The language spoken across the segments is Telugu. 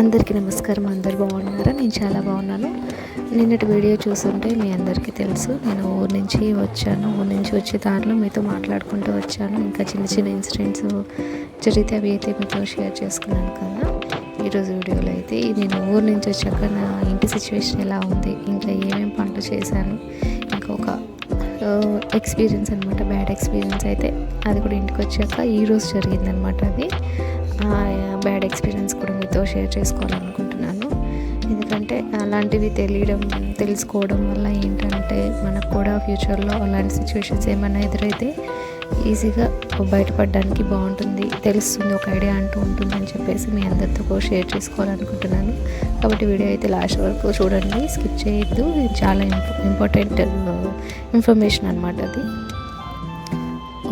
అందరికీ నమస్కారం. అందరు బాగున్నారా? నేను చాలా బాగున్నాను. నిన్నటి వీడియో చూస్తుంటే మీ అందరికీ తెలుసు, నేను ఊరు నుంచి వచ్చాను. ఊరు నుంచి వచ్చే దారిలో మీతో మాట్లాడుకుంటూ వచ్చాను. ఇంకా చిన్న చిన్న ఇన్సిడెంట్స్ జరిగితే అవి అయితే మీతో షేర్ చేసుకున్నాను కదా. ఈరోజు వీడియోలో అయితే నేను ఊరు నుంచి వచ్చాక నా ఇంటి సిచ్యువేషన్ ఎలా ఉంది, ఇంకా ఏమేమి పనులు చేశాను, ఇంకా ఒక ఎక్స్పీరియన్స్ అనమాట, బ్యాడ్ ఎక్స్పీరియన్స్ అయితే అది కూడా ఇంటికి వచ్చాక ఈరోజు జరిగిందనమాట. అది బ్యాడ్ ఎక్స్పీరియన్స్ కూడా మీతో షేర్ చేసుకోవాలనుకుంటున్నాను. ఎందుకంటే అలాంటివి తెలుసుకోవడం వల్ల ఏంటంటే మనకు కూడా ఫ్యూచర్లో అలాంటి సిచ్యువేషన్స్ ఏమైనా ఎదురైతే ఈజీగా బయటపడడానికి బాగుంటుంది, తెలుస్తుంది, ఒక ఐడియా అంటూ ఉంటుందని చెప్పేసి మీ అందరితో షేర్ చేసుకోవాలనుకుంటున్నాను. కాబట్టి వీడియో అయితే లాస్ట్ వరకు చూడండి, స్కిప్ చేయొద్దు. ఇది చాలా ఇంపార్టెంట్ ఇన్ఫర్మేషన్ అనమాట. అది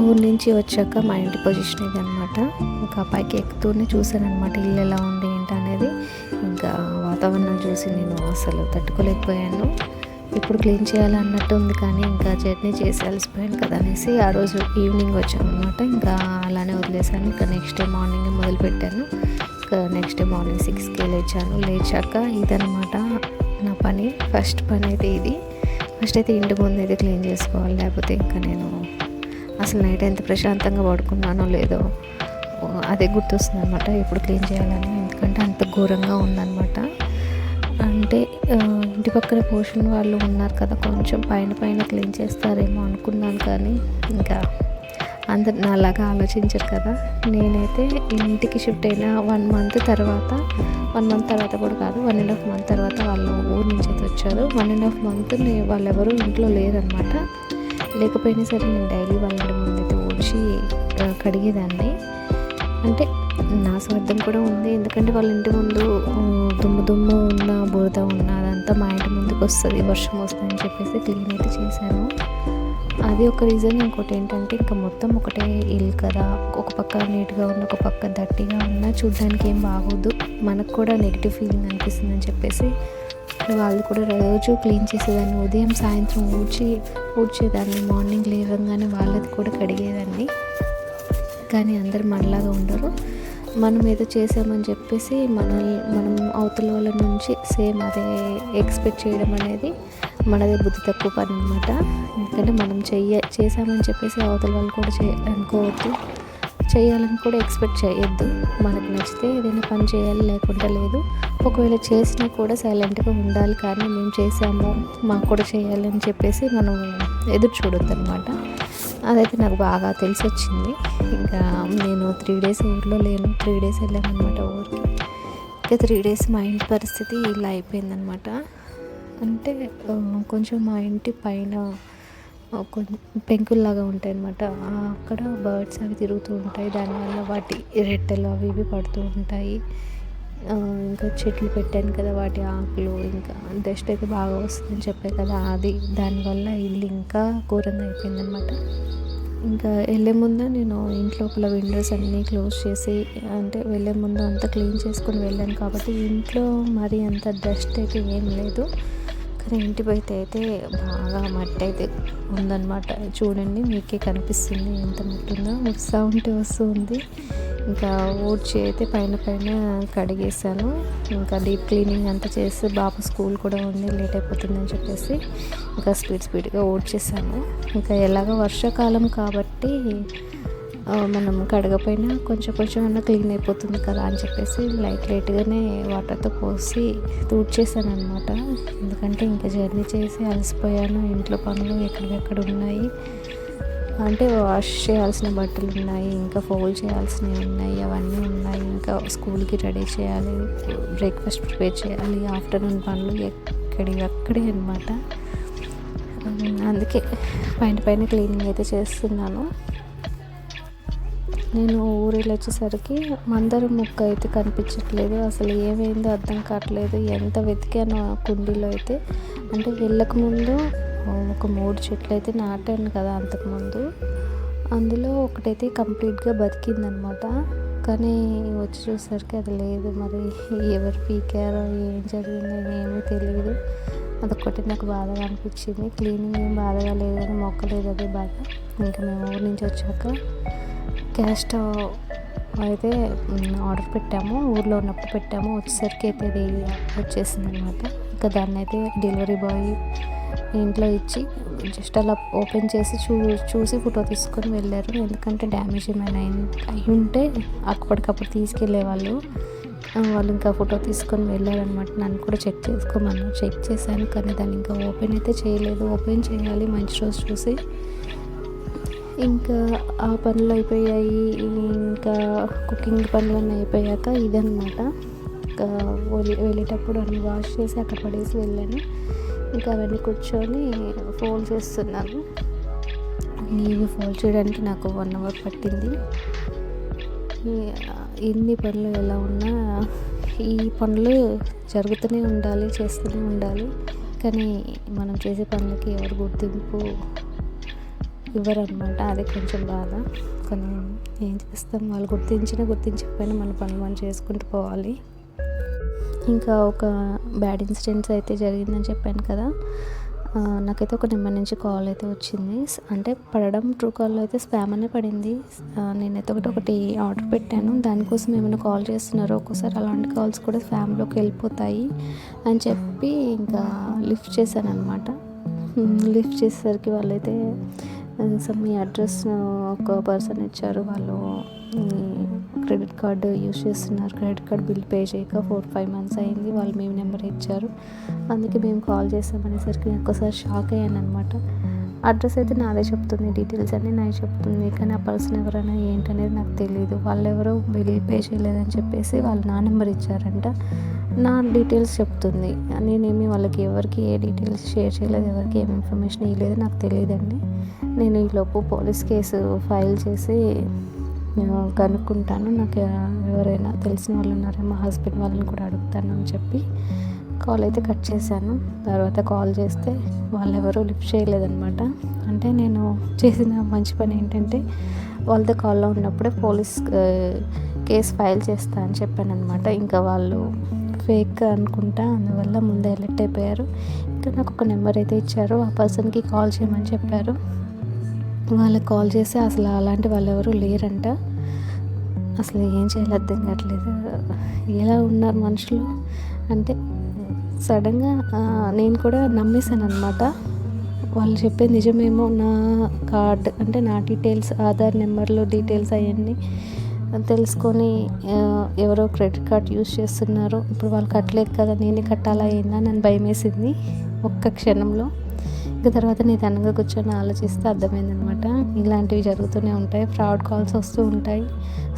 ఊరు నుంచి వచ్చాక మా ఇంటి పొజిషన్ ఇది అనమాట. ఇంకా పైకి ఎక్కుతూనే చూసాను అనమాట ఇల్లు ఎలా ఉంది ఏంటి అనేది. ఇంకా వాతావరణం చూసి నేను అసలు తట్టుకోలేకపోయాను. ఇప్పుడు క్లీన్ చేయాలన్నట్టు ఉంది, కానీ ఇంకా జర్నీ చేసి అలసిపోయాను కదా అనేసి ఆ రోజు ఈవినింగ్ వచ్చాను అనమాట. ఇంకా అలానే వదిలేసాను. ఇంకా నెక్స్ట్ డే మార్నింగ్ మొదలుపెట్టాను. ఇంకా నెక్స్ట్ డే మార్నింగ్ 6కి లేచాక ఇదనమాట నా పని. ఫస్ట్ పని అయితే ఇది. ఫస్ట్ అయితే ఇంటి ముందు అయితే క్లీన్ చేసుకోవాలి, లేకపోతే ఇంకా నేను అసలు నైట్ ఎంత ప్రశాంతంగా పడుకున్నానో లేదో అదే గుర్తొస్తుంది అనమాట ఎప్పుడు క్లీన్ చేయాలని. ఎందుకంటే అంత ఘోరంగా ఉందన్నమాట. అంటే ఇంటి పక్కన పోషన్ వాళ్ళు ఉన్నారు కదా, కొంచెం పైన క్లీన్ చేస్తారేమో అనుకున్నాను, కానీ ఇంకా అందరు నాలాగా ఆలోచించరు కదా. నేనైతే ఇంటికి షిఫ్ట్ అయిన 1 మంత్ తర్వాత కూడా కాదు, 1.5 మంత్ తర్వాత వాళ్ళు ఊరు నుంచి అయితే వచ్చారు. 1.5 మంత్ వాళ్ళు ఎవరు ఇంట్లో లేరనమాట. లేకపోయినా సరే నేను డైలీ వాళ్ళ ఇంటి ముందైతే ఊడ్చి కడిగేదాన్ని. అంటే నా స్వార్థం కూడా ఉంది, ఎందుకంటే వాళ్ళ ఇంటి ముందు దుమ్ము ఉన్న బురద ఉన్న అదంతా మా ఇంటి ముందుకు వస్తుంది, వర్షం వస్తుందని చెప్పేసి క్లీన్ అయితే చేశాను. అది ఒక రీజన్. ఇంకోటి ఏంటంటే ఇంకా మొత్తం ఒకటే ఇల్లు కదా, ఒక పక్క నీట్గా ఉన్న, ఒక పక్క దట్టిగా ఉన్న చూడడానికి ఏం బాగోదు, మనకు కూడా నెగిటివ్ ఫీలింగ్ అనిపిస్తుంది అని చెప్పేసి వాళ్ళు కూడా రోజు క్లీన్ చేసేదాన్ని. ఉదయం సాయంత్రం ఊడ్చేదాన్ని. మార్నింగ్ లేవగానే వాళ్ళది కూడా కడిగేదాన్ని. కానీ అందరు మనలాగా ఉండరు. మనం ఏదో చేసామని చెప్పేసి మనం అవతల వాళ్ళ నుంచి సేమ్ అదే ఎక్స్పెక్ట్ చేయడం అనేది మనదే బుద్ధి తక్కువ పని అనమాట. ఎందుకంటే మనం చేసామని చెప్పేసి అవతల వాళ్ళు కూడా అనుకోవద్దు, చేయాలని కూడా ఎక్స్పెక్ట్ చేయొద్దు. మనకు నచ్చితే ఏదైనా పని చేయాలి, లేకుండా లేదు. ఒకవేళ చేసినా కూడా సైలెంట్గా ఉండాలి, కానీ మేము చేసాము మాకు కూడా చేయాలి అని చెప్పేసి మనం ఎదురు చూడొద్దు అనమాట. అదైతే నాకు బాగా తెలిసి వచ్చింది. ఇంకా నేను 3 days ఊర్లో లేను, 3 days వెళ్ళామన్నమాట ఊరికి. ఇంకా 3 days మా ఇంటి పరిస్థితి ఇలా అయిపోయిందనమాట. అంటే కొంచెం మా ఇంటి పైన పెంకుల్లాగా ఉంటాయి అన్నమాట. అక్కడ బర్డ్స్ అవి తిరుగుతూ ఉంటాయి, దానివల్ల వాటి రెట్టెలు అవి ఇవి పడుతూ ఉంటాయి. ఇంకా చెట్లు పెట్టాను కదా, వాటి ఆకులు, ఇంకా డస్ట్ అయితే బాగా వస్తుందని చెప్పాయి కదా, అది దానివల్ల ఇల్లు ఇంకా ఘోరంగా అయిపోయిందనమాట. ఇంకా వెళ్ళే ముందు నేను ఇంట్లోపల విండోస్ అన్నీ క్లోజ్ చేసి, అంటే వెళ్ళే ముందు అంతా క్లీన్ చేసుకొని వెళ్ళాను కాబట్టి ఇంట్లో మరి అంత డస్ట్ అయితే ఏం లేదు. కానీ ఇంటి బయట అయితే బాగా మట్టి అయితే ఉందన్నమాట. చూడండి, మీకే కనిపిస్తుంది ఎంత మట్టి ఉందో, వస్తూ ఉంది. ఇంకా ఊడ్చి అయితే పైన కడిగేసాను. ఇంకా డీప్ క్లీనింగ్ అంతా చేసి, బాబు స్కూల్ కూడా ఉంది, లేట్ అయిపోతుందని చెప్పేసి ఇంకా స్పీడ్గా ఊడ్చేసాను. ఇంకా ఎలాగో వర్షాకాలం కాబట్టి మనం కడగపోయినా కొంచెం అన్న క్లీన్ అయిపోతుంది కదా అని చెప్పేసి లైట్గానే వాటర్తో పోసి తుడిచేసాను అనమాట. ఎందుకంటే ఇంకా జర్నీ చేసి అలసిపోయాను. ఇంట్లో పనులు ఎక్కడెక్కడ ఉన్నాయి, అంటే వాష్ చేయాల్సిన బట్టలు ఉన్నాయి, ఇంకా ఫోల్డ్ చేయాల్సినవి ఉన్నాయి, అవన్నీ ఉన్నాయి. ఇంకా స్కూల్కి రెడీ చేయాలి, బ్రేక్ఫాస్ట్ ప్రిపేర్ చేయాలి, ఆఫ్టర్నూన్ పనులు అక్కడే అనమాట. అందుకే పైన క్లీనింగ్ అయితే చేస్తున్నాను. నేను ఊరిలో వచ్చేసరికి మందారం మొక్క అయితే కనిపించట్లేదు. అసలు ఏమైందో అర్థం కావట్లేదు. ఎంత వెతికానో ఆ కుండీలో అయితే. అంటే వెళ్ళకముందు ఒక 3 చెట్లు అయితే నాటాను కదా అంతకుముందు, అందులో ఒకటైతే కంప్లీట్గా బతికిందనమాట. కానీ వచ్చి చూసేసరికి అది లేదు. మరి ఎవరు పీకారో ఏం జరిగిందో ఏమీ తెలియదు. అదొక్కటి నాకు బాధగా అనిపించింది. క్లీనింగ్ ఏం బాధగా లేదు, కానీ మొక్క లేదు, అదే బాధ. ఇంకా మేము ఊరి నుంచి వచ్చాక గ్యాస్ స్టవ్ అయితే ఆర్డర్ పెట్టాము, ఊర్లో ఉన్నప్పుడు పెట్టాము. వచ్చేసరికి అయితే అది వచ్చేసింది అనమాట. ఇంకా దాన్ని అయితే డెలివరీ బాయ్ ఇంట్లో ఇచ్చి జస్ట్ అలా ఓపెన్ చేసి చూసి ఫోటో తీసుకొని వెళ్ళారు. ఎందుకంటే డ్యామేజ్ ఏమైనా అయి ఉంటే అప్పటికప్పుడు తీసుకెళ్ళే వాళ్ళు ఇంకా ఫోటో తీసుకొని వెళ్ళారనమాట. నన్ను కూడా చెక్ చేసుకోమన్నారు. చెక్ చేశాను, కానీ దాన్ని ఇంకా ఓపెన్ అయితే చేయలేదు. ఓపెన్ చేయాలి మంచి రోజు చూసి. ఇంకా ఆ పనులు అయిపోయాయి. ఇంకా కుకింగ్ పనులన్నీ అయిపోయాక ఇదనమాట. ఇంకా వెళ్ళేటప్పుడు అన్ని వాష్ చేసి అక్కడ పడేసి వెళ్ళాను. ఇంకా అవన్నీ కూర్చొని ఫోల్డ్ చేస్తున్నాను. ఇవి ఫోల్డ్ చేయడానికి నాకు 1 అవర్ పట్టింది. ఎన్ని పనులు ఎలా ఉన్నా ఈ పనులు జరుగుతూనే ఉండాలి, చేస్తూనే ఉండాలి. కానీ మనం చేసే పనులకి ఎవరు గుర్తింపు ఇవ్వరనమాట. అది కొంచెం బాధ. కానీ ఏం చేస్తాం, వాళ్ళు గుర్తించకపోయినా మన పనులు మనం చేసుకుంటూ పోవాలి. ఇంకా ఒక బ్యాడ్ ఇన్సిడెంట్స్ అయితే జరిగిందని చెప్పాను కదా. నాకైతే ఒక నెంబర్ నుంచి కాల్ అయితే వచ్చింది. అంటే పడడం ట్రూ కాల్లో అయితే స్పామ్ అనే పడింది. నేనైతే ఒకటి ఆర్డర్ పెట్టాను, దానికోసం ఏమైనా కాల్ చేస్తున్నారు. ఒక్కోసారి అలాంటి కాల్స్ కూడా స్పామ్లోకి వెళ్ళిపోతాయి అని చెప్పి ఇంకా లిఫ్ట్ చేశాను అనమాట. లిఫ్ట్ చేసేసరికి వాళ్ళైతే మీ అడ్రస్ ఒక పర్సన్ ఇచ్చారు. వాళ్ళు క్రెడిట్ కార్డు యూజ్ చేస్తున్నారు, క్రెడిట్ కార్డ్ బిల్ పే చేయక 4-5 months అయింది. వాళ్ళు మేము నెంబర్ ఇచ్చారు, అందుకే మేము కాల్ చేస్తామనేసరికి నేను ఒక్కసారి షాక్ అయ్యాను అనమాట. అడ్రస్ అయితే నాదే చెప్తుంది, డీటెయిల్స్ అన్నీ నాది చెప్తుంది, కానీ ఆ పర్సన్ ఎవరైనా ఏంటనేది నాకు తెలియదు. వాళ్ళు ఎవరో బిల్ పే చేయలేదని చెప్పేసి వాళ్ళు నా నెంబర్ ఇచ్చారంట. నా డీటెయిల్స్ చెప్తుంది. నేనేమి వాళ్ళకి ఎవరికి ఏ డీటెయిల్స్ షేర్ చేయలేదు, ఎవరికి ఏం ఇన్ఫర్మేషన్ ఇవ్వలేదు, నాకు తెలియదండి. నేను ఈలోపు పోలీస్ కేసు ఫైల్ చేసి కనుక్కుంటాను. నాకు ఎవరైనా తెలిసిన వాళ్ళు ఉన్నారో మా హస్బెండ్ వాళ్ళని కూడా అడుగుతాను అని చెప్పి కాల్ అయితే కట్ చేశాను. తర్వాత కాల్ చేస్తే వాళ్ళు ఎవరూ లిఫ్ట్ చేయలేదన్నమాట. అంటే నేను చేసిన మంచి పని ఏంటంటే వాళ్ళతో కాల్లో ఉన్నప్పుడే పోలీస్ కేసు ఫైల్ చేస్తా అని చెప్పాను అనమాట. ఇంకా వాళ్ళు ఫేక్ అనుకుంటా, అందువల్ల ముందే అలర్ట్ అయిపోయారు. ఇంకా నాకు ఒక నెంబర్ అయితే ఇచ్చారు, ఆ పర్సన్కి కాల్ చేయమని చెప్పారు. వాళ్ళకి కాల్ చేస్తే అసలు అలాంటి వాళ్ళు ఎవరు లేరంట. అసలు ఏం చేయాలో అర్థం కావట్లేదు. ఎలా ఉన్నారు మనుషులు అంటే సడన్గా నేను కూడా నమ్మేశాను అనమాట. వాళ్ళు చెప్పేది నిజమేమో. నా కార్డ్ అంటే నా డీటెయిల్స్, ఆధార్ నెంబర్లు డీటెయిల్స్ అవన్నీ తెలుసుకొని ఎవరో క్రెడిట్ కార్డ్ యూజ్ చేస్తున్నారు. ఇప్పుడు వాళ్ళు కట్టలేదు కదా, నేనే కట్టాలా ఏందా నన్ను భయం వేసింది ఒక్క క్షణంలో. ఇంకా తర్వాత నిదానంగా కూర్చొని ఆలోచిస్తే అర్థమైందనమాట, ఇలాంటివి జరుగుతూనే ఉంటాయి, ఫ్రాడ్ కాల్స్ వస్తూ ఉంటాయి.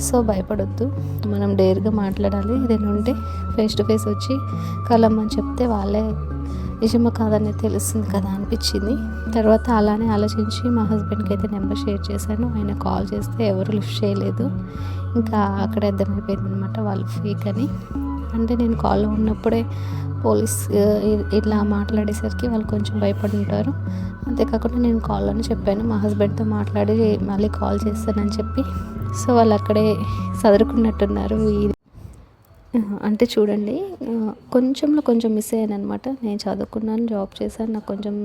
సో భయపడొద్దు, మనం డేర్గా మాట్లాడాలి. ఏదైనా ఉంటే ఫేస్ టు ఫేస్ వచ్చి కలమ్మని చెప్తే వాళ్ళే నిజమో కాదని తెలుస్తుంది కదా అనిపించింది. తర్వాత అలానే ఆలోచించి మా హస్బెండ్కి అయితే నెంబర్ షేర్ చేశాను. ఆయన కాల్ చేస్తే ఎవరు లిఫ్ట్ చేయలేదు. ఇంకా అక్కడే అర్థమైపోయింది అనమాట వాళ్ళు ఫేక్ అని. అంటే నేను కాల్లో ఉన్నప్పుడే పోలీస్ ఇట్లా మాట్లాడేసరికి వాళ్ళు కొంచెం భయపడి ఉంటారు. అంతేకాకుండా నేను కాల్లోనే చెప్పాను, మా హస్బెండ్తో మాట్లాడి మళ్ళీ కాల్ చేస్తానని చెప్పి. సో వాళ్ళు అక్కడే సదురుకున్నట్టున్నారు. అంటే చూడండి, కొంచెంలో కొంచెం మిస్ అయ్యాను అనమాట. నేను చదువుకున్నాను, జాబ్ చేశాను, నాకు కొంచెం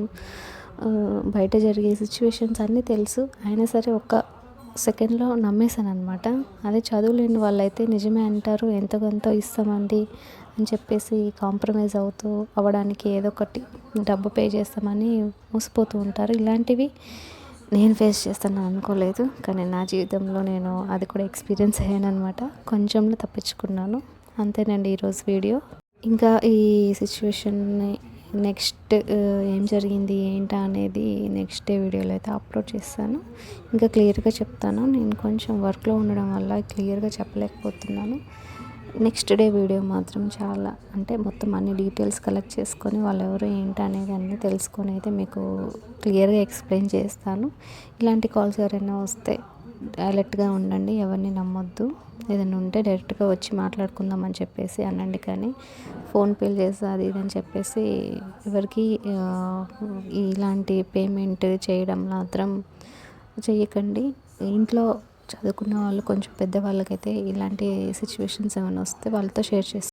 బయట జరిగే సిచ్యువేషన్స్ అన్నీ తెలుసు. అయినా సరే ఒక్క సెకండ్లో నమ్మేశాను అనమాట. అదే చదువులేని వాళ్ళైతే నిజమే అంటారు, ఎంతో కొంత ఇస్తామండి అని చెప్పేసి కాంప్రమైజ్ అవ్వడానికి ఏదో ఒకటి డబ్బు పే చేస్తామని మోసపోతూ ఉంటారు. ఇలాంటివి నేను ఫేస్ చేస్తాను అనుకోలేదు, కానీ నా జీవితంలో నేను అది కూడా ఎక్స్పీరియన్స్ అయ్యాను అనమాట. కొంచెంలో తప్పించుకున్నాను. అంతేనండి ఈరోజు వీడియో. ఇంకా ఈ సిచ్యువేషన్ని నెక్స్ట్ ఏం జరిగింది ఏంటా అనేది నెక్స్ట్ డే వీడియోలో అయితే అప్లోడ్ చేస్తాను. ఇంకా క్లియర్గా చెప్తాను. నేను కొంచెం వర్క్లో ఉండడం వల్ల క్లియర్గా చెప్పలేకపోతున్నాను. నెక్స్ట్ డే వీడియో మాత్రం చాలా అంటే మొత్తం అన్ని డీటెయిల్స్ కలెక్ట్ చేసుకొని వాళ్ళు ఎవరు ఏంటి అనేది అన్నీ తెలుసుకొని అయితే మీకు క్లియర్గా ఎక్స్ప్లెయిన్ చేస్తాను. ఇలాంటి కాల్స్ ఎవరైనా వస్తే అలర్ట్గా ఉండండి, ఎవరిని నమ్మొద్దు. ఏదైనా ఉంటే డైరెక్ట్గా వచ్చి మాట్లాడుకుందాం అని చెప్పేసి అనండి, కానీ ఫోన్పేలు చేస్తా అది ఇది అని చెప్పేసి ఎవరికి ఇలాంటి పేమెంట్ చేయడం మాత్రం చేయకండి. ఇంట్లో చదువుకున్న వాళ్ళు కొంచెం పెద్దవాళ్ళకైతే ఇలాంటి సిచ్యువేషన్స్ ఏమైనా వస్తే వాళ్ళతో షేర్ చేసుకోండి.